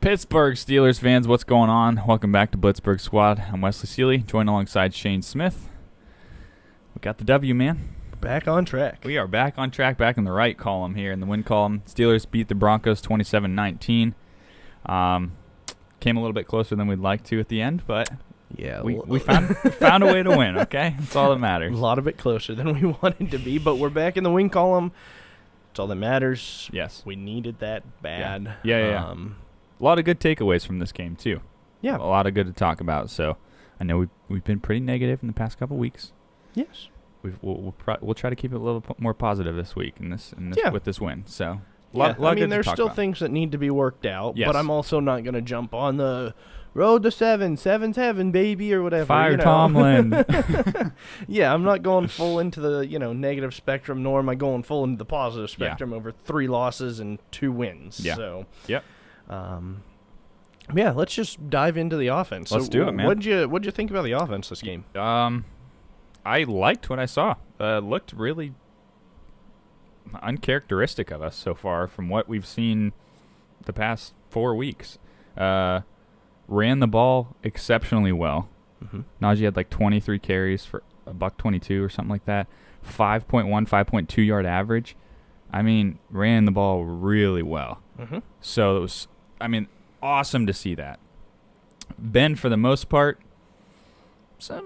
Pittsburgh Steelers fans, what's going on? Welcome back to Blitzburg Squad. I'm Wesley Seeley, joined alongside Shane Smith. We got the W, man. Back on track. We are back on track, back in the right column here. In the win column, Steelers beat the Broncos 27-19. Came a little bit closer than we'd like to at the end, but yeah, we found a way to win, okay? That's all that matters. A lot of it closer than we wanted to be, but we're back in the win column. That's all that matters. Yes. We needed that bad. Yeah. A lot of good takeaways from this game, too. Yeah. A lot of good to talk about. So I know we've been pretty negative in the past couple weeks. Yes. We'll try to keep it a little more positive this week with this win. So there's still things that need to be worked out, yes. But I'm also not going to jump on the road to 7-7, baby, or whatever. Fire Tomlin. Yeah, I'm not going full into the negative spectrum, nor am I going full into the positive spectrum over 3 losses and 2 wins. Yeah. So yep. Yeah, let's just dive into the offense. Let's do it, man. What'd you think about the offense this game? I liked what I saw. Looked really uncharacteristic of us so far from what we've seen the past 4 weeks. Ran the ball exceptionally well. Mm-hmm. Najee had like 23 carries for $122 or something like that. 5.2 yard average. I mean, ran the ball really well. Mm-hmm. So it was, awesome to see that. Ben, for the most part, for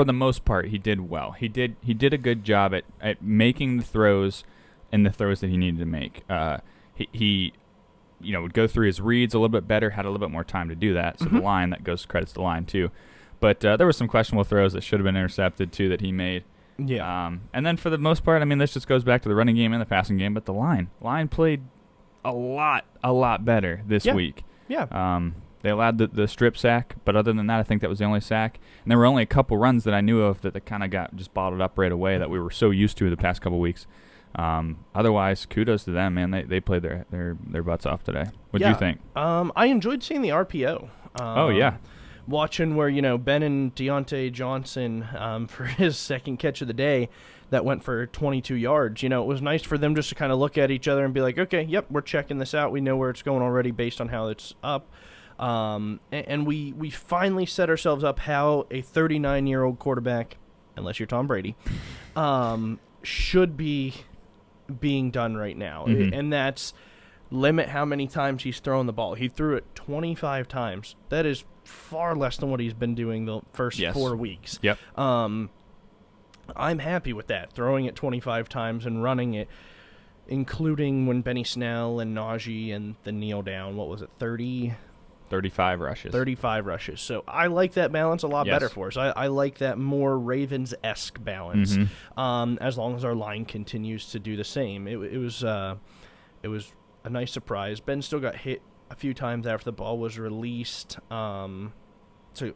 the most part, he did well. He did a good job at making the throws and the throws that he needed to make. He would go through his reads a little bit better, had a little bit more time to do that. So Mm-hmm. the line, that goes credits to the line too. But there were some questionable throws that should have been intercepted too that he made. Yeah. And then for the most part, this just goes back to the running game and the passing game, but the line played a lot better this week. Yeah. They allowed the strip sack, but other than that, I think that was the only sack. And there were only a couple runs that I knew of that kind of got just bottled up right away that we were so used to the past couple weeks. Otherwise, kudos to them, man. They played their butts off today. What do you think? I enjoyed seeing the RPO. Oh, yeah. Watching where, Ben and Deontay Johnson, for his second catch of the day, that went for 22 yards. It was nice for them just to kind of look at each other and be like, okay, yep, we're checking this out. We know where it's going already based on how it's up. And we finally set ourselves up how a 39-year-old quarterback, unless you're Tom Brady, should be being done right now. Mm-hmm. And that's limit how many times he's thrown the ball. He threw it 25 times. That is far less than what he's been doing the first 4 weeks. Yep. I'm happy with that, throwing it 25 times and running it, including when Benny Snell and Najee and the kneel down, 35 rushes. 35 rushes. So I like that balance a lot better for us. I like that more Ravens-esque balance, as long as our line continues to do the same. It was a nice surprise. Ben still got hit a few times after the ball was released, so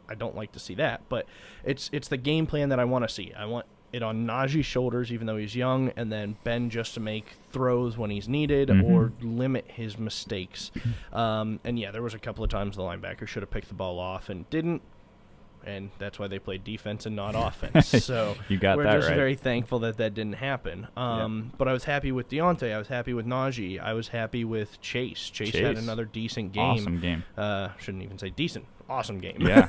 I don't like to see that. But it's the game plan that I want to see. I want it on Najee's shoulders, even though he's young, and then Ben just to make throws when he's needed or limit his mistakes. And there was a couple of times the linebacker should have picked the ball off and didn't, and that's why they played defense and not offense. So you got we're that just right. very thankful that didn't happen. But I was happy with Deontay. I was happy with Najee. I was happy with Chase. Chase had another decent game. Awesome game. Shouldn't even say decent. Awesome game. Yeah,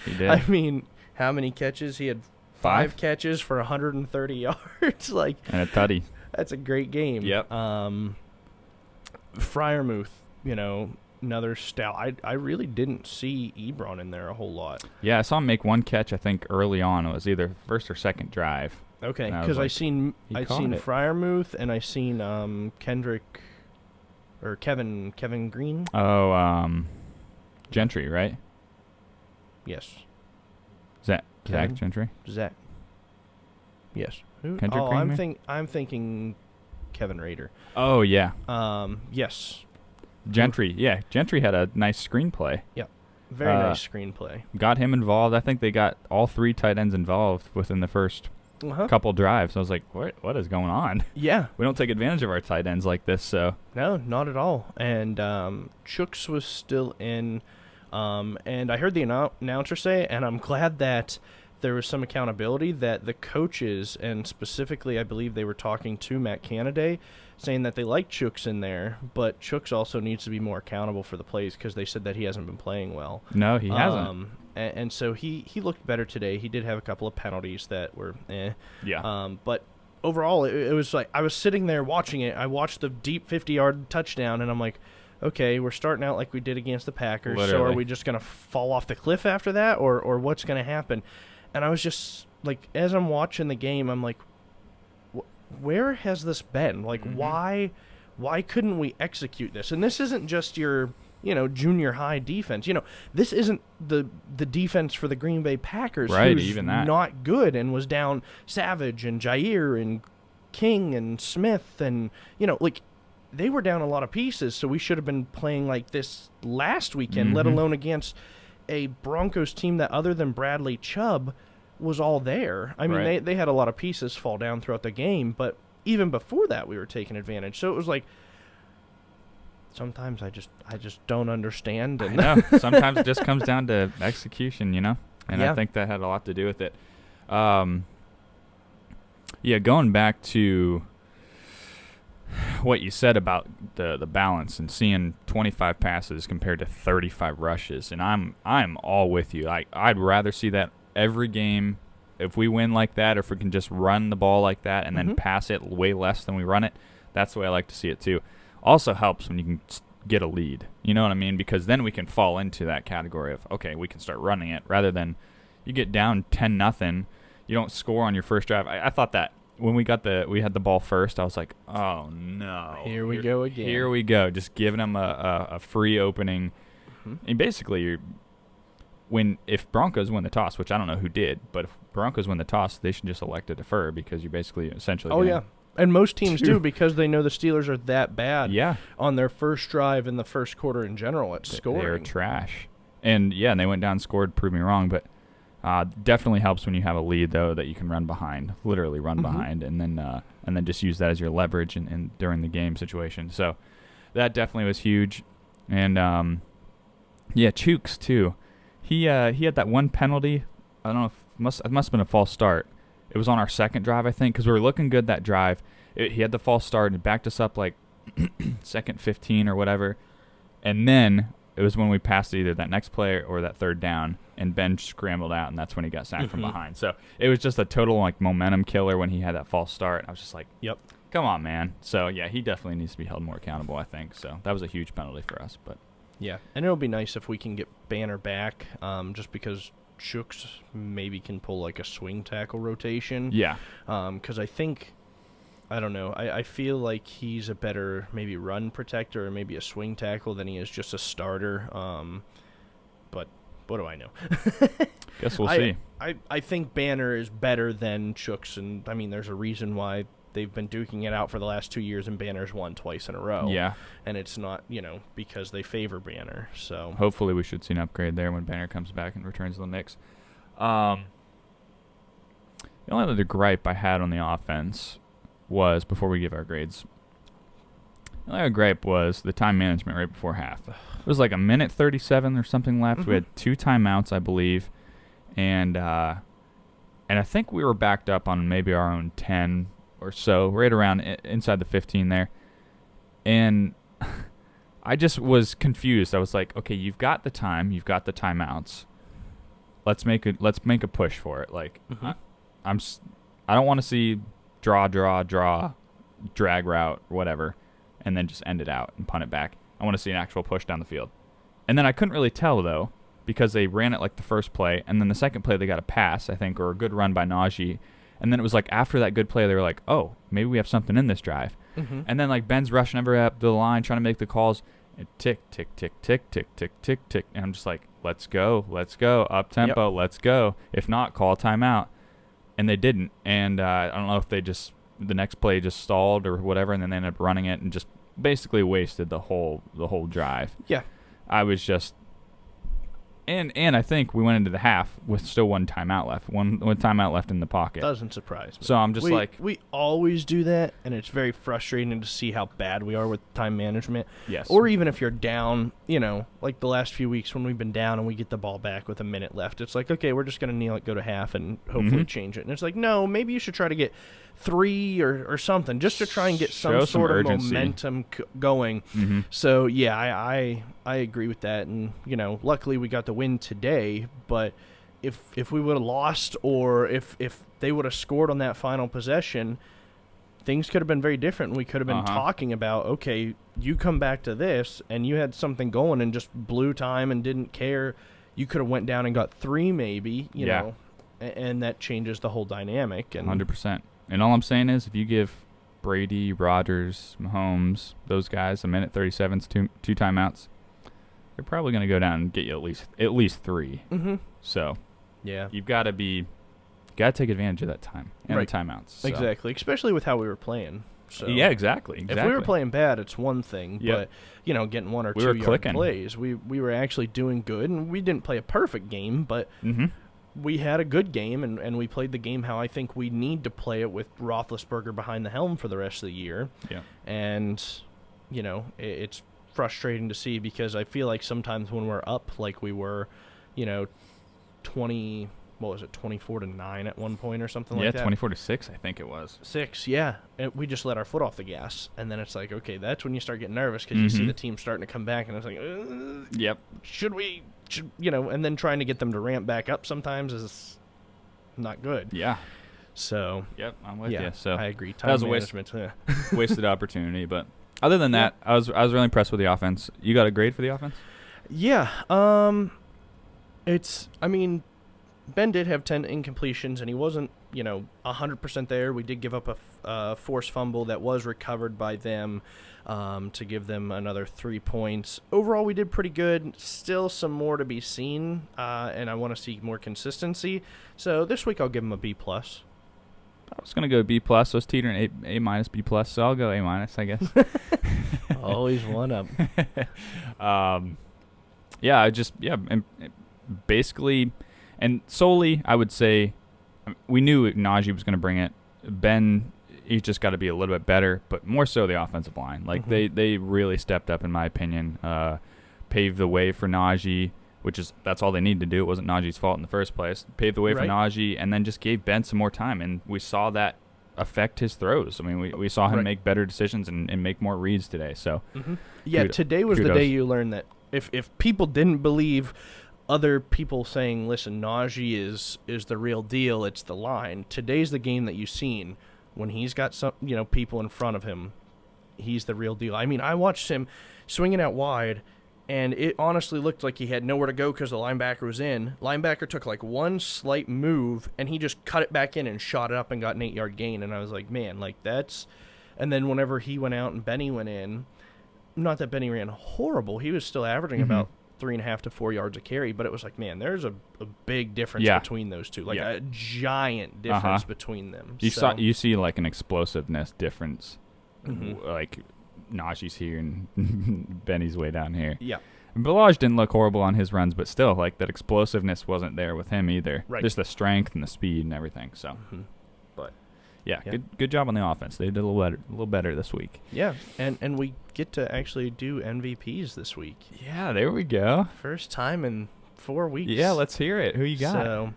he did. How many catches? He had 5 catches for 130 yards. And a tutty. That's a great game. Yep. Freiermuth, another stout. I really didn't see Ebron in there a whole lot. Yeah, I saw him make one catch, I think, early on. It was either first or second drive. Okay, because I seen Freiermuth and I seen Kendrick or Kevin Green. Oh, Gentry, right? Yes. Zach Gentry? Zach. Yes. Who? Kendrick Green? I'm thinking Kevin Rader. Oh, yeah. Yes. Gentry. Yeah, Gentry had a nice screenplay. Yeah. Very nice screenplay. Got him involved. I think they got all 3 tight ends involved within the first couple drives. I was like, what is going on? Yeah. We don't take advantage of our tight ends like this, so. No, not at all. And Chooks was still in. And I heard the announcer say, and I'm glad that there was some accountability that the coaches, and specifically I believe they were talking to Matt Canada, saying that they like Chooks in there, but Chooks also needs to be more accountable for the plays because they said that he hasn't been playing well. No, he hasn't. And so he looked better today. He did have a couple of penalties that were Yeah. But overall, it was like I was sitting there watching it. I watched the deep 50-yard touchdown, and I'm like, okay, we're starting out like we did against the Packers. Literally. So are we just going to fall off the cliff after that, or what's going to happen? And I was just like, as I'm watching the game, I'm like, where has this been? Like, why couldn't we execute this? And this isn't just your junior high defense. This isn't the defense for the Green Bay Packers, right? Who's even that not good and was down Savage and Jair and King and Smith, and like they were down a lot of pieces. So we should have been playing like this last weekend, let alone against a Broncos team that, other than Bradley Chubb, was all there. I mean, right. they had a lot of pieces fall down throughout the game, but even before that, we were taking advantage. So it was like, sometimes I just don't understand. And I know. Sometimes it just comes down to execution, and yeah. I think that had a lot to do with it. Going back to what you said about the balance and seeing 25 passes compared to 35 rushes, and I'm all with you. I'd rather see that every game. If we win like that, or if we can just run the ball like that and then pass it way less than we run it, that's the way I like to see it too. Also helps when you can get a lead. You know what I mean? Because then we can fall into that category of, okay, we can start running it, rather than you get down 10-0, you don't score on your first drive. I thought that when we had the ball first, I was like, oh no, here we go again. Here we go, just giving them a free opening. And basically, if Broncos win the toss, which I don't know who did, but if Broncos win the toss, they should just elect to defer, because you're basically essentially. Oh yeah. And most teams do, because they know the Steelers are that bad on their first drive in the first quarter in general at scoring. They're trash. And they went down and scored, prove me wrong, but definitely helps when you have a lead, though, that you can run behind, literally run behind, and then just use that as your leverage in during the game situation. So that definitely was huge. And, Chooks, too. He had that one penalty. I don't know if it must have been a false start. It was on our second drive, I think, because we were looking good that drive. He had the false start and it backed us up like second 15 or whatever. And then it was when we passed either that next play or that third down, and Ben scrambled out, and that's when he got sacked from behind. So it was just a total momentum killer when he had that false start. I was just like, yep, come on, man. So, he definitely needs to be held more accountable, I think. So that was a huge penalty for us. But yeah, and it'll be nice if we can get Banner back, just because Chooks maybe can pull like a swing tackle rotation. Yeah. Because I don't know. I feel like he's a better maybe run protector or maybe a swing tackle than he is just a starter. But what do I know? Guess we'll see. I think Banner is better than Chooks, and I mean, there's a reason why they've been duking it out for the last 2 years, and Banner's won twice in a row. Yeah. And it's not, because they favor Banner. So hopefully we should see an upgrade there when Banner comes back and returns to the Knicks. The only other gripe I had on the offense was, before we give our grades, the only other gripe was the time management right before half. It was like a minute 37 or something left. We had 2 timeouts, I believe, and I think we were backed up on maybe our own 10 or so, right around inside the 15 there. And I just was confused. I was like, okay, you've got the time, you've got the timeouts. Let's make a push for it. Like, I don't want to see draw, drag route, whatever, and then just end it out and punt it back. I want to see an actual push down the field. And then I couldn't really tell, though, because they ran it like the first play, and then the second play they got a pass, I think, or a good run by Najee. And then it was like after that good play, they were like, oh, maybe we have something in this drive. And then like Ben's rushing over up the line, trying to make the calls. And tick, tick, tick, tick, tick, tick, tick, tick. And I'm just like, let's go, up tempo, let's go. If not, call timeout. And they didn't. And I don't know if they just, the next play just stalled or whatever, and then they ended up running it and just basically wasted the whole drive. Yeah. I was just, And I think we went into the half with still one timeout left, one timeout left in the pocket. Doesn't surprise me. So I'm just we always do that, and it's very frustrating to see how bad we are with time management. Yes. Or even if you're down, like the last few weeks when we've been down and we get the ball back with a minute left, it's like, okay, we're just going to kneel it, go to half, and hopefully change it. And it's like, no, maybe you should try to get 3 or something just to try and get some sort of momentum going. So, yeah, I agree with that. And, luckily we got the win today, but if we would have lost or if they would have scored on that final possession, things could have been very different. We could have been talking about, okay, you come back to this and you had something going and just blew time and didn't care. You could have went down and got 3 maybe, you know, and that changes the whole dynamic. And 100%. And all I'm saying is if you give Brady, Rodgers, Mahomes, those guys a minute 37's two timeouts, they're probably going to go down and get you at least 3. So yeah, you've got to take advantage of that time and the timeouts. So. Exactly, especially with how we were playing. So yeah, exactly. If we were playing bad, it's one thing, but getting 1 or 2 yard plays, we were actually doing good, and we didn't play a perfect game, but we had a good game, and we played the game how I think we need to play it with Roethlisberger behind the helm for the rest of the year. Yeah, and it's frustrating to see because I feel like sometimes when we're up like we were, 24-9 at one point or something like that. Yeah, 24-6 I think it was. 6, yeah. And we just let our foot off the gas, and then it's like, okay, that's when you start getting nervous because you see the team starting to come back, and it's like, should and then trying to get them to ramp back up sometimes is not good. Yeah. So. Yep, I'm with you. So I agree. Time management. Wasted opportunity, but other than that, I was really impressed with the offense. You got a grade for the offense? Yeah. Ben did have 10 incompletions, and he wasn't, 100% there. We did give up a forced fumble that was recovered by them to give them another 3 points. Overall, we did pretty good. Still some more to be seen, and I want to see more consistency. So this week I'll give him a B+. I was going to go B+. I was teetering A-, B+, so I'll go A-, I guess. Always one up. Basically... And solely, I would say, we knew Najee was going to bring it. Ben, he's just got to be a little bit better, but more so the offensive line. Like, they really stepped up, in my opinion, paved the way for Najee, that's all they needed to do. It wasn't Najee's fault in the first place. Paved the way for Najee, and then just gave Ben some more time, and we saw that affect his throws. I mean, we saw him make better decisions and make more reads today. So, yeah, today was the day you learned that if people didn't believe other people saying, listen, Najee is the real deal, it's the line. Today's the game that you've seen. When he's got some, people in front of him, he's the real deal. I mean, I watched him swinging out wide, and it honestly looked like he had nowhere to go because the linebacker was in. Linebacker took like one slight move, and he just cut it back in and shot it up and got an 8-yard gain. And I was like, man, like that's... And then whenever he went out and Benny went in, not that Benny ran horrible, he was still averaging about 3.5 to 4 yards a carry, but it was like, man, there's a big difference between those two, like a giant difference between them. You see like an explosiveness difference, like Najee's here and Benny's way down here. Yeah, Balaj didn't look horrible on his runs, but still, like that explosiveness wasn't there with him either. Right, just the strength and the speed and everything. So, but yeah, good job on the offense. They did a little better this week. Yeah, and we get to actually do MVPs this week. Yeah, there we go. First time in 4 weeks. Yeah, let's hear it. Who you got? So,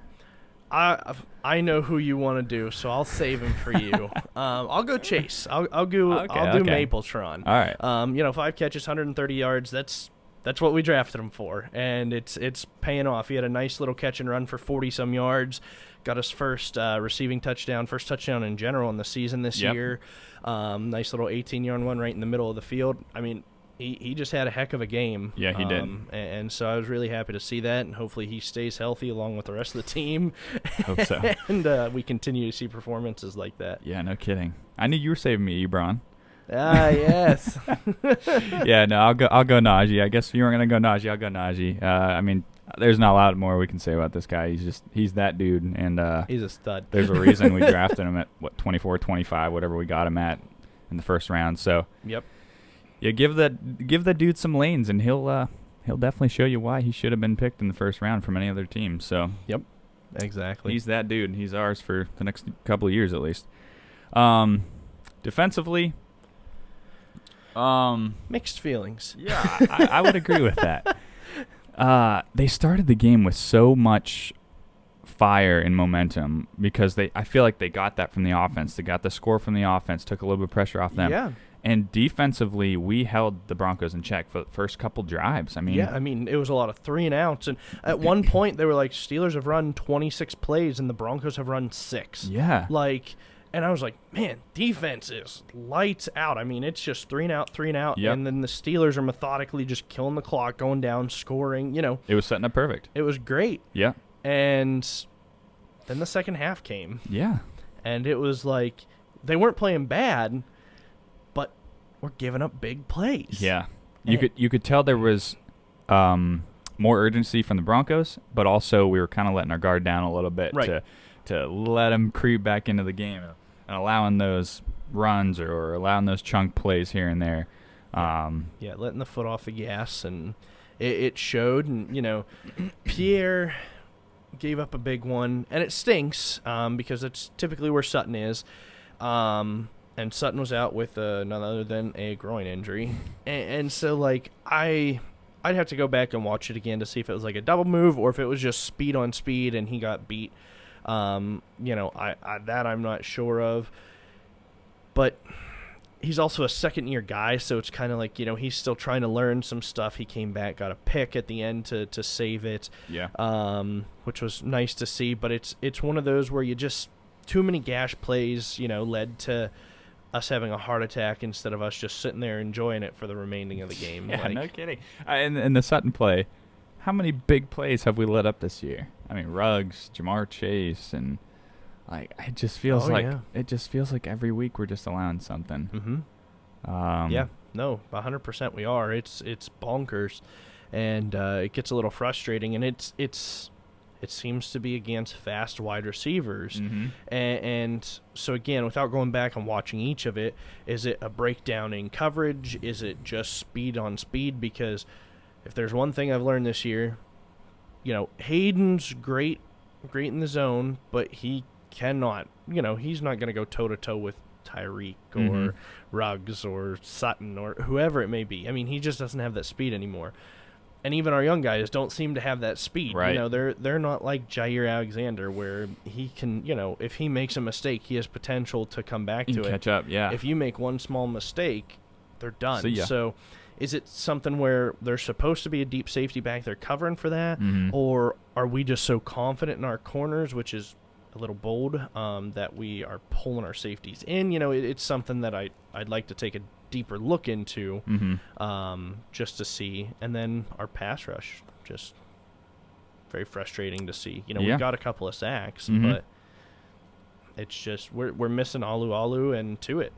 I know who you want to do, so I'll save him for you. I'll go Chase. I'll do Mapletron. All right. 5 catches, 130 yards. That's what we drafted him for, and it's paying off. He had a nice little catch and run for 40-some yards. Got his first receiving touchdown, first touchdown in general in the season this year. Nice little 18-yard one right in the middle of the field. I mean, he just had a heck of a game. Yeah, he did. And so I was really happy to see that, and hopefully he stays healthy along with the rest of the team. Hope so. And we continue to see performances like that. Yeah, no kidding. I knew you were saving me, Ebron. Ah, yes. Yeah, no, I'll go Najee. I guess if you weren't gonna go Najee, I'll go Najee. I mean, there's not a lot more we can say about this guy. He's that dude, and he's a stud. There's a reason we drafted him at 24, 25, whatever we got him at in the first round. So yeah, give that dude some lanes, and he'll he'll definitely show you why he should have been picked in the first round from any other team. So Yep, exactly. he's that dude. He's ours for the next couple of years at least. Defensively, mixed feelings. Yeah, I would agree with that. They started the game with so much fire and momentum because I feel like they got that from the offense. They got the score from the offense, took a little bit of pressure off them. Yeah. And defensively, we held the Broncos in check for the first couple drives. I mean, it was a lot of 3 and outs. And at one point, they were like, Steelers have run 26 plays and the Broncos have run 6. Yeah. And I was like, man, defense is lights out. I mean, it's just 3 and out. Yep. And then the Steelers are methodically just killing the clock, going down, scoring. It was setting up perfect. It was great. Yeah. And then the second half came. Yeah. And it was like they weren't playing bad, but we're giving up big plays. Yeah. You could tell there was more urgency from the Broncos, but also we were kind of letting our guard down a little bit to let them creep back into the game and allowing those runs or allowing those chunk plays here and there. Letting the foot off the gas, and it showed. And, Pierre gave up a big one, and it stinks because it's typically where Sutton is. And Sutton was out with none other than a groin injury. And so, I'd have to go back and watch it again to see if it was like a double move or if it was just speed on speed and he got beat. That I'm not sure of. But he's also a second-year guy, so it's kind of like, he's still trying to learn some stuff. He came back, got a pick at the end to save it, which was nice to see. But it's one of those where you just too many gash plays, led to us having a heart attack instead of us just sitting there enjoying it for the remaining of the game. Yeah, no kidding. And the Sutton play, how many big plays have we let up this year? I mean, Ruggs, Jamar Chase, and it just feels like every week we're just allowing something. Mm-hmm. 100% we are. It's bonkers, and it gets a little frustrating, and it seems to be against fast wide receivers. Mm-hmm. And so, again, without going back and watching each of it, is it a breakdown in coverage? Is it just speed on speed? Because if there's one thing I've learned this year, Hayden's great in the zone, but he cannot, he's not going to go toe-to-toe with Tyreek or Ruggs or Sutton or whoever it may be. I mean, he just doesn't have that speed anymore. And even our young guys don't seem to have that speed. Right. They're not like Jair Alexander where he can, if he makes a mistake, he has potential to come back to it. Catch up, yeah. If you make one small mistake, they're done. See ya. So is it something where there's supposed to be a deep safety back there covering for that? Mm-hmm. Or are we just so confident in our corners, which is a little bold, that we are pulling our safeties in? It's something that I'd like to take a deeper look into, just to see. And then our pass rush, just very frustrating to see. We've got a couple of sacks, but it's just we're missing Alu and Tuitt.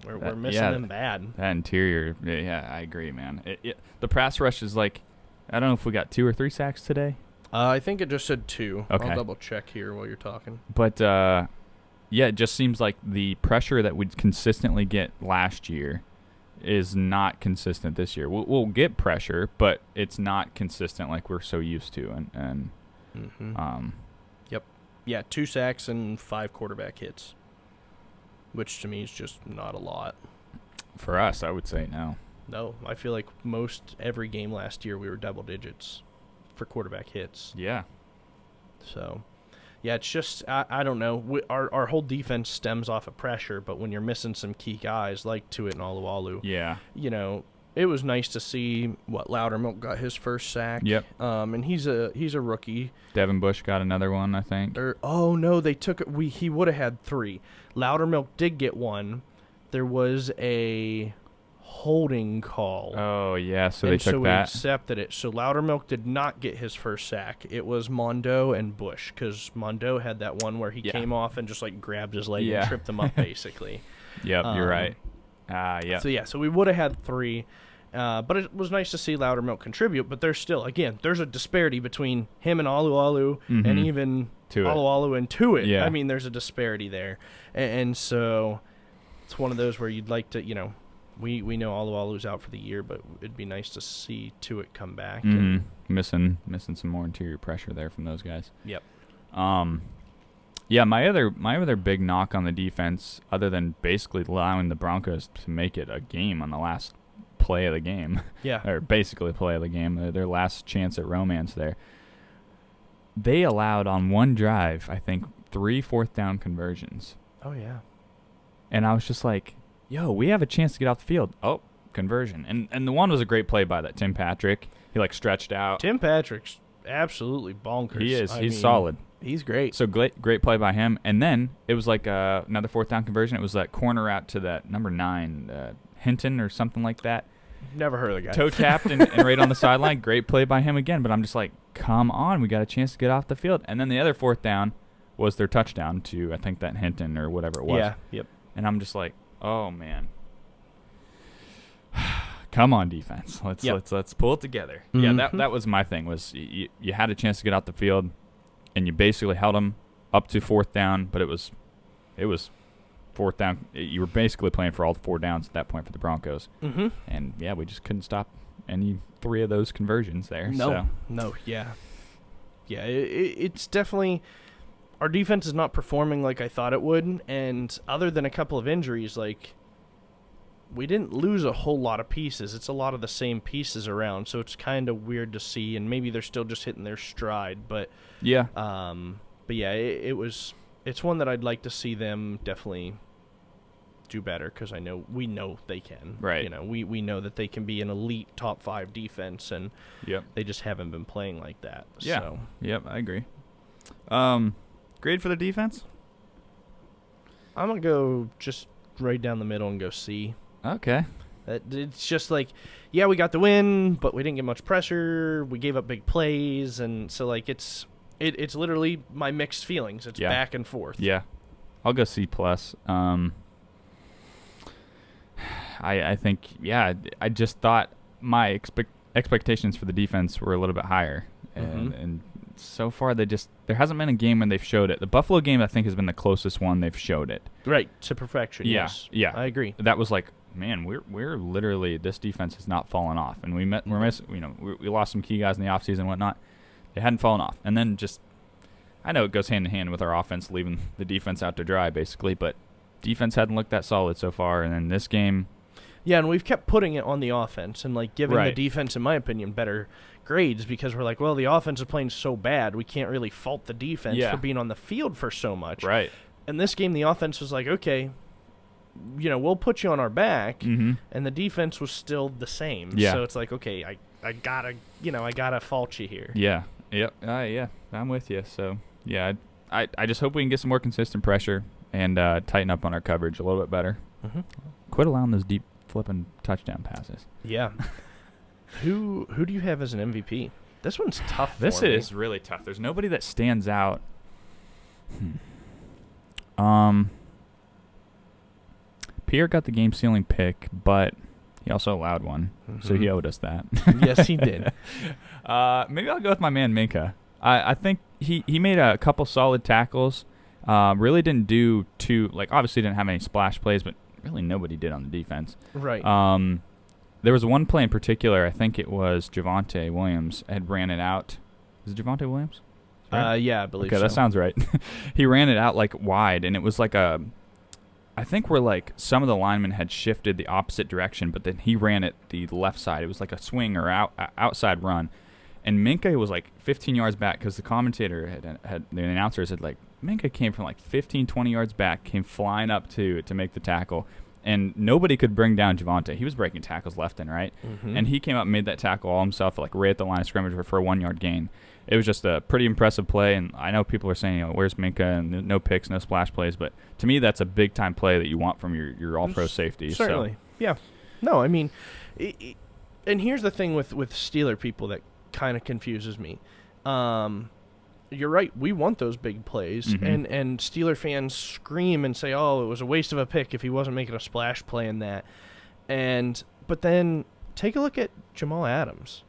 We're missing them bad. That interior, yeah, I agree, man. The pass rush is I don't know if we got 2 or 3 sacks today. I think it just said 2. Okay. I'll double check here while you're talking. But it just seems like the pressure that we'd consistently get last year is not consistent this year. We'll get pressure, but it's not consistent like we're so used to. Yep. Yeah, 2 sacks and 5 quarterback hits, which to me is just not a lot. For us, I would say no. No, I feel like most every game last year we were double digits for quarterback hits. Yeah. So, yeah, it's just, I don't know. Our whole defense stems off of pressure, but when you're missing some key guys like Tuitt and Alu, yeah, it was nice to see Loudermilk got his first sack. Yep. And he's a rookie. Devin Bush got another one, I think. No, they took it. He would have had 3. Loudermilk did get one. There was a holding call. Oh, yeah, so they took that. So we accepted it. So Loudermilk did not get his first sack. It was Mondo and Bush, because Mondo had that one where he came off and just grabbed his leg and tripped him up, basically. Yep, you're right. So we would have had 3. But it was nice to see Loudermilk contribute, but there's still, again, there's a disparity between him and Alu and even Alu and Tuitt. Yeah. I mean, there's a disparity there. And so it's one of those where you'd like to, we know Alualu's out for the year, but it'd be nice to see Tuitt come back. Mm-hmm. Missing some more interior pressure there from those guys. Yep. Yeah, my other big knock on the defense, other than basically allowing the Broncos to make it a game on the last play of the game. Yeah. Or basically play of the game, their last chance at romance there. They allowed on one drive, I think, 3 fourth down conversions. Oh, yeah. And I was just like, yo, we have a chance to get off the field. Oh, conversion. And the one was a great play by that Tim Patrick. He, like, stretched out. Tim Patrick's absolutely bonkers. He is. He's solid. He's great. So great play by him. And then it was like another fourth down conversion. It was that corner out to that number 9, Hinton or something like that. Never heard of the guy. Toe tapped and right on the sideline. Great play by him again. But I'm just like, come on. We got a chance to get off the field. And then the other fourth down was their touchdown to, I think, that Hinton or whatever it was. Yeah, yep. And I'm just like, oh, man. Come on, defense. Let's pull it together. Mm-hmm. Yeah, that was my thing. Was you had a chance to get out the field, and you basically held them up to fourth down, but it was fourth down. You were basically playing for all 4 downs at that point for the Broncos. Mm-hmm. And yeah, we just couldn't stop any 3 of those conversions there. No, it's definitely our defense is not performing like I thought it would, and other than a couple of injuries, like. We didn't lose a whole lot of pieces. It's a lot of the same pieces around, so it's kind of weird to see. And maybe they're still just hitting their stride, but yeah, it's one that I'd like to see them definitely do better because we know they can. Right. We know that they can be an elite top 5 defense, and yep, they just haven't been playing like that. Yeah. So. Yep, I agree. Grade for the defense? I'm gonna go just right down the middle and go C. Okay. It's just like, yeah, we got the win, but we didn't get much pressure. We gave up big plays, and so like it's literally my mixed feelings. It's back and forth. Yeah, I'll go C+. I think I just thought my expectations for the defense were a little bit higher, and so far there hasn't been a game when they've showed it. The Buffalo game I think has been the closest one they've showed it. Right, to perfection. Yeah, yes. Yeah, I agree. That was like, man, we're literally, this defense has not fallen off, and we lost some key guys in the offseason and whatnot. They hadn't fallen off, and then I know it goes hand in hand with our offense leaving the defense out to dry basically, but defense hadn't looked that solid so far, and then this game. Yeah, and we've kept putting it on the offense and like giving the defense, in my opinion, better grades because we're like, well, the offense is playing so bad, we can't really fault the defense for being on the field for so much. Right. In this game, the offense was like, okay, we'll put you on our back, and the defense was still the same. Yeah. So it's like, okay, I gotta fault you here. Yeah. Yep. Yeah. I'm with you. So yeah, I just hope we can get some more consistent pressure and tighten up on our coverage a little bit better. Mm-hmm. Quit allowing those deep flipping touchdown passes. Yeah. Who do you have as an MVP? This one's tough. This is really tough. There's nobody that stands out. Pierre got the game-sealing pick, but he also allowed one, so he owed us that. Yes, he did. Maybe I'll go with my man Minka. I think he made a couple solid tackles. Really didn't do obviously didn't have any splash plays, but really nobody did on the defense. Right. There was one play in particular, I think it was Javonte Williams had ran it out. Is it Javonte Williams? Right? Yeah, I believe so. Okay, that sounds right. He ran it out wide, and it was I think where some of the linemen had shifted the opposite direction, but then he ran it the left side. It was like a swing or outside run. And Minka was 15 yards back because the commentator had the announcer said Minka came from 15, 20 yards back, came flying up to make the tackle. And nobody could bring down Javonte. He was breaking tackles left and right. Mm-hmm. And he came up and made that tackle all himself, right at the line of scrimmage for a 1-yard gain. It was just a pretty impressive play. And I know people are saying, where's Minka? And no picks, no splash plays. But to me, that's a big-time play that you want from your all-pro safety. Certainly. So. Yeah. No, I mean, and here's the thing with Steeler people that kind of confuses me. You're right. We want those big plays, and Steeler fans scream and say, "Oh, it was a waste of a pick if he wasn't making a splash play in that." But then take a look at Jamal Adams.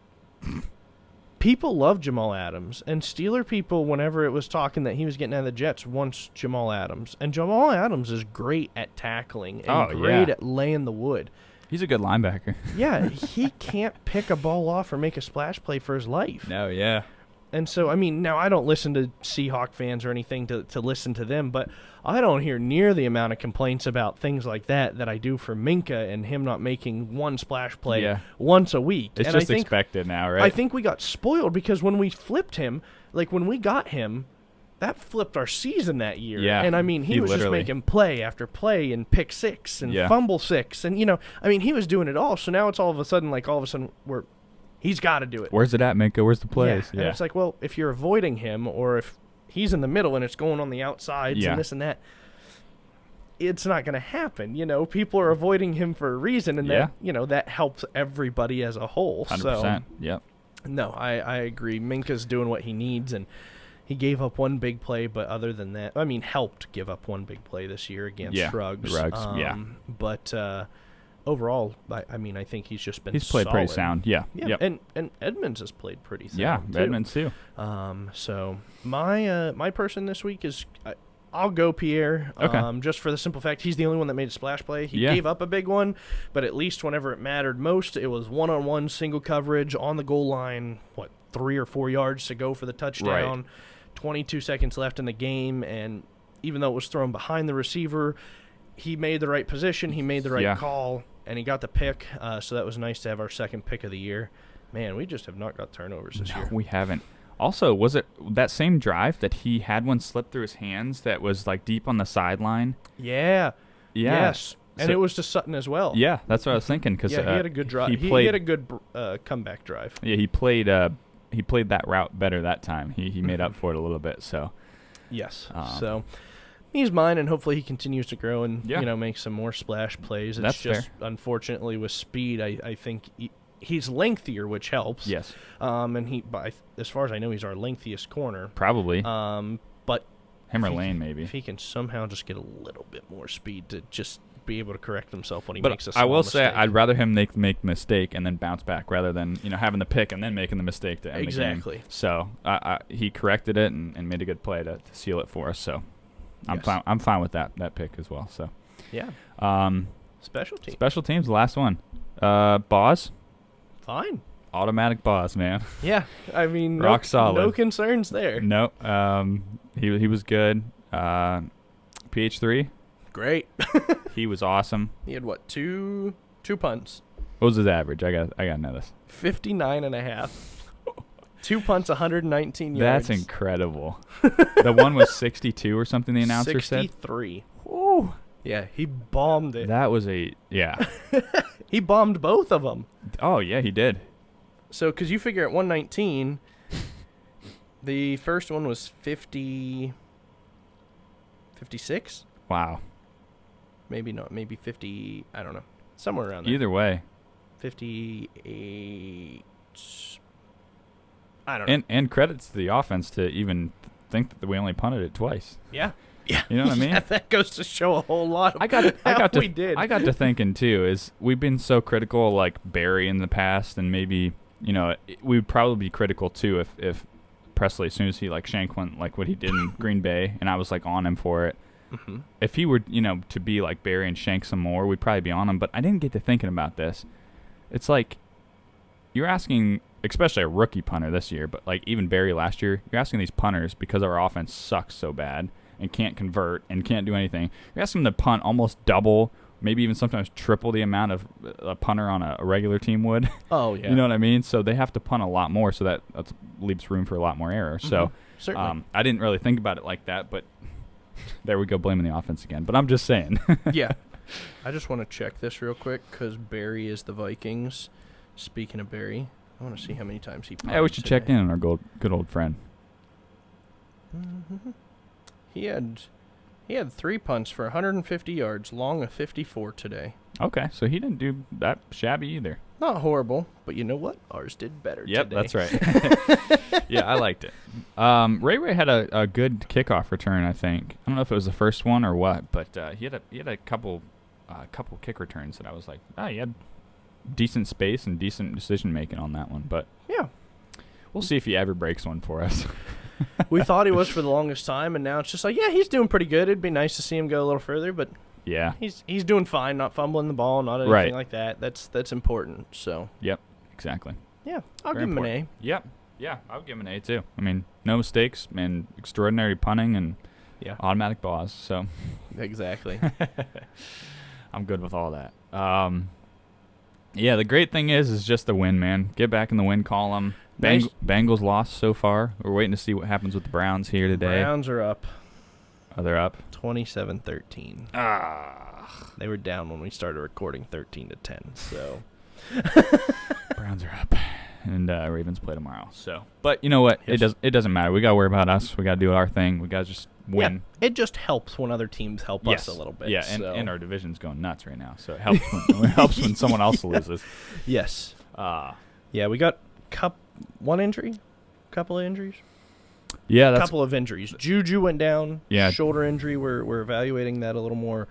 People love Jamal Adams, and Steeler people, whenever it was talking that he was getting out of the Jets, wants Jamal Adams, and Jamal Adams is great at tackling and great at laying the wood. He's a good linebacker. Yeah, he can't pick a ball off or make a splash play for his life. No, yeah. And so, I mean, now I don't listen to Seahawk fans or anything to listen to them, but I don't hear near the amount of complaints about things like that I do for Minka and him not making one splash play once a week. It's and just expected now, right? I think we got spoiled because when we flipped him, like when we got him, that flipped our season that year. Yeah. And I mean, he was just making play after play and pick six and fumble six. And, I mean, he was doing it all. So now it's all of a sudden he's got to do it. Where's it at, Minka? Where's the plays? Yeah. And it's like, well, if you're avoiding him or if he's in the middle and it's going on the outsides and this and that, it's not going to happen. People are avoiding him for a reason, and that helps everybody as a whole. 100%. So, yep. No, I agree. Minka's doing what he needs, and he gave up one big play, but other than that, I mean, helped give up one big play this year against Ruggs. The Ruggs, But overall, I mean, I think he's just been He's played solid. pretty sound, yeah. Yep. And Edmonds has played pretty sound, yeah, too. Edmonds, too. So my person this week is I'll go Pierre. Okay. Just for the simple fact he's the only one that made a splash play. He gave up a big one, but at least whenever it mattered most, it was one-on-one single coverage on the goal line. 3 or 4 yards to go for the touchdown. Right. 22 seconds left in the game, and even though it was thrown behind the receiver, he made the right position. He made the right call, and he got the pick. So that was nice to have our second pick of the year. Man, we just have not got turnovers this year. We haven't. Also, was it that same drive that he had one slip through his hands that was like deep on the sideline? Yeah. Yes. And So- it was to Sutton as well. Yeah, that's what I was thinking. Cause, he had a good drive. He had a good comeback drive. Yeah, he played that route better that time. He made up for it a little bit. So yes. So he's mine, and hopefully he continues to grow and make some more splash plays. It's That's just fair. Unfortunately with speed, I think he's lengthier, which helps. Yes. And as far as I know, he's our lengthiest corner. Probably. But him or Lane maybe. If he can somehow just get a little bit more speed to just be able to correct himself when he But makes a small I will mistake. say I'd rather him make the mistake and then bounce back rather than having the pick and then making the mistake to end the game. So he corrected it and made a good play to seal it for us. So I'm fine with that pick as well. So yeah. Special teams. Special teams. The last one. Boz. Fine. Automatic Boz, man. Yeah. I mean, rock solid. No concerns there. No. He was good. PH3. Great. He was awesome. He had two punts. What was his average? I got to know this. 59.5. 2 punts, 119 yards. That's incredible. The one was 62 or something. The announcer 63. said. 63. Ooh. Yeah, he bombed it. That was He bombed both of them. Oh yeah, he did. So, because you figure at 119, the first one was 56. Wow. Maybe not. Maybe 50. I don't know. Somewhere around there. Either way. 58. I don't know. And credits to the offense to even think that we only punted it twice. Yeah. Yeah. You know what I mean? Yeah, that goes to show a whole lot of I got to thinking too is we've been so critical like Barry in the past, and maybe we would probably be critical too if Presley, as soon as he shanked one like what he did in Green Bay, and I was on him for it. Mm-hmm. If he were to be like Barry and shank some more, we'd probably be on him. But I didn't get to thinking about this. It's like you're asking, especially a rookie punter this year, but even Barry last year, you're asking these punters because our offense sucks so bad and can't convert and can't do anything. You're asking them to punt almost double, maybe even sometimes triple the amount of a punter on a regular team would. Oh, yeah. You know what I mean? So they have to punt a lot more, so that leaves room for a lot more error. Mm-hmm. So certainly. I didn't really think about it like that, but there we go, blaming the offense again. But I'm just saying. Yeah. I just want to check this real quick because Barry is the Vikings. Speaking of Barry, I want to see how many times he punted Yeah, we should check in on our good old friend. Mm-hmm. He had 3 punts for 150 yards, long of 54 today. Okay, so he didn't do that shabby either. Not horrible, but you know what? Ours did better Yep, today. that's right. Yeah, I liked it. Ray had a good kickoff return, I think. I don't know if it was the first one or what, but he had a couple kick returns that I was like, he had decent space and decent decision making on that one. But yeah, we'll see if he ever breaks one for us. We thought he was for the longest time, and now it's just he's doing pretty good. It'd be nice to see him go a little further, but Yeah. He's doing fine, not fumbling the ball, not anything like that. That's important. So. Yep. Exactly. Yeah, I'll give him an A. Yep. Yeah, I would give him an A too. I mean, no mistakes and extraordinary punting and automatic balls. So. Exactly. I'm good with all that. Yeah, the great thing is just the win, man. Get back in the win column. Nice. Bengals lost so far. We're waiting to see what happens with the Browns here today. Browns are up. Oh, they're up? 27-13. They were down when we started recording 13-10, so. Browns are up. And Ravens play tomorrow. So, but you know what? Yes. It doesn't matter. We got to worry about us. We got to do our thing. We got to just win. Yeah, it just helps when other teams help us a little bit. Yeah, and our division's going nuts right now. So it helps when someone else loses. Yes. Yeah, we got one injury, couple of injuries. Yeah, that's couple of injuries. Juju went down. Yeah. Shoulder injury. We're evaluating that a little more.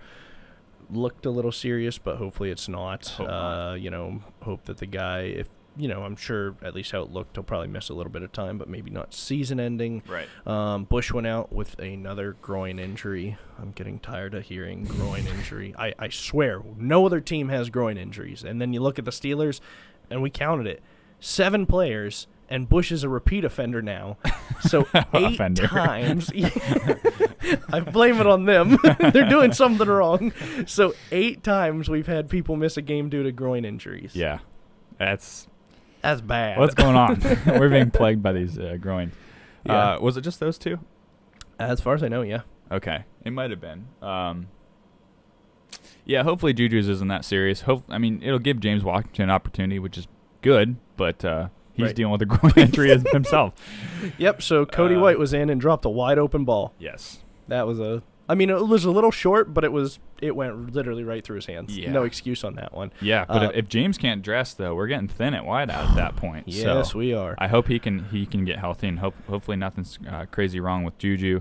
Looked a little serious, but hopefully it's not. Hope that the guy, I'm sure at least how it looked, he'll probably miss a little bit of time, but maybe not season-ending. Right. Bush went out with another groin injury. I'm getting tired of hearing groin injury. I swear, no other team has groin injuries. And then you look at the Steelers, and we counted it. 7 players, and Bush is a repeat offender now. So 8 times. I blame it on them. They're doing something wrong. So 8 times we've had people miss a game due to groin injuries. Yeah. That's bad. What's going on? We're being plagued by these groins. Yeah. Was it just those 2? As far as I know, yeah. Okay. It might have been. Yeah, hopefully Juju's isn't that serious. It'll give James Washington an opportunity, which is good, but he's dealing with a groin injury himself. Yep, so Cody White was in and dropped a wide open ball. Yes. That was it was a little short, but it went literally right through his hands. Yeah. No excuse on that one. Yeah, but if James can't dress, though, we're getting thin at wideout at that point. Yes, so we are. I hope he can get healthy, and hopefully nothing's crazy wrong with Juju.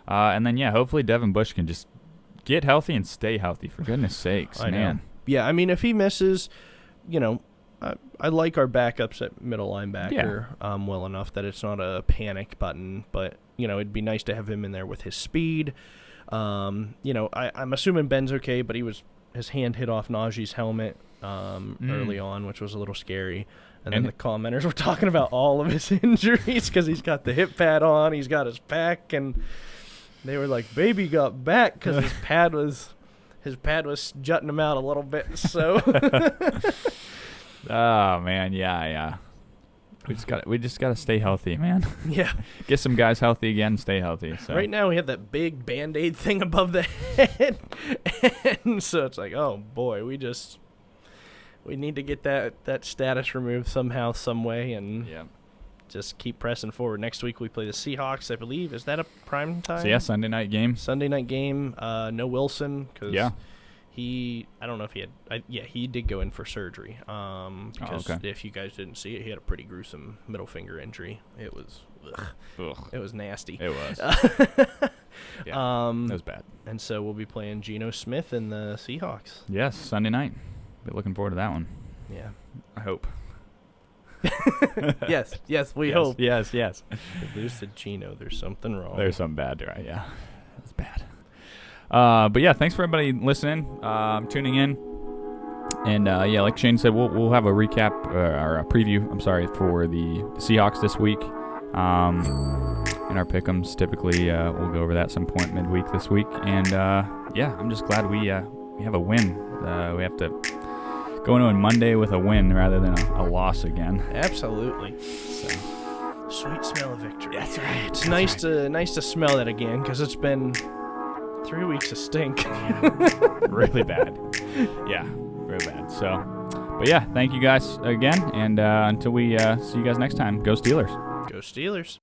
And then, hopefully Devin Bush can just get healthy and stay healthy, for goodness sakes, I man. know. Yeah, if he misses, I like our backups at middle linebacker well enough that it's not a panic button, but, it'd be nice to have him in there with his speed. I'm assuming Ben's okay, but his hand hit off Najee's helmet early on, which was a little scary. And then the commenters were talking about all of his injuries because he's got the hip pad on, he's got his pack, and they were like, "Baby got back," because his pad was jutting him out a little bit. So. Oh man, yeah. We just gotta stay healthy, man. Yeah. Get some guys healthy again, stay healthy. So. Right now we have that big Band-Aid thing above the head. And so it's like, oh boy, we need to get that status removed somehow, some way, and just keep pressing forward. Next week we play the Seahawks, I believe. Is that a prime time? So Sunday night game. Sunday night game. No Wilson, because I don't know if he had. He did go in for surgery. Because if you guys didn't see it, he had a pretty gruesome middle finger injury. It was, it was nasty. It was. It was bad. And so we'll be playing Geno Smith and the Seahawks. Yes, Sunday night. Be looking forward to that one. Yeah, I hope. yes, we hope. Yes. If they lose to Geno, there's something wrong. There's something bad, right? Yeah, that's bad. But yeah, thanks for everybody listening, tuning in, and like Shane said, we'll have a recap or a preview. I'm sorry, for the Seahawks this week. In our pick'ems, typically we'll go over that some point midweek this week, and I'm just glad we have a win. We have to go into a Monday with a win rather than a loss again. Absolutely. So. Sweet smell of victory. That's right. It's nice to smell that again, because it's been 3 weeks of stink. Really bad. Yeah, really bad. So, but yeah, thank you guys again, and until we see you guys next time, go Steelers. Go Steelers.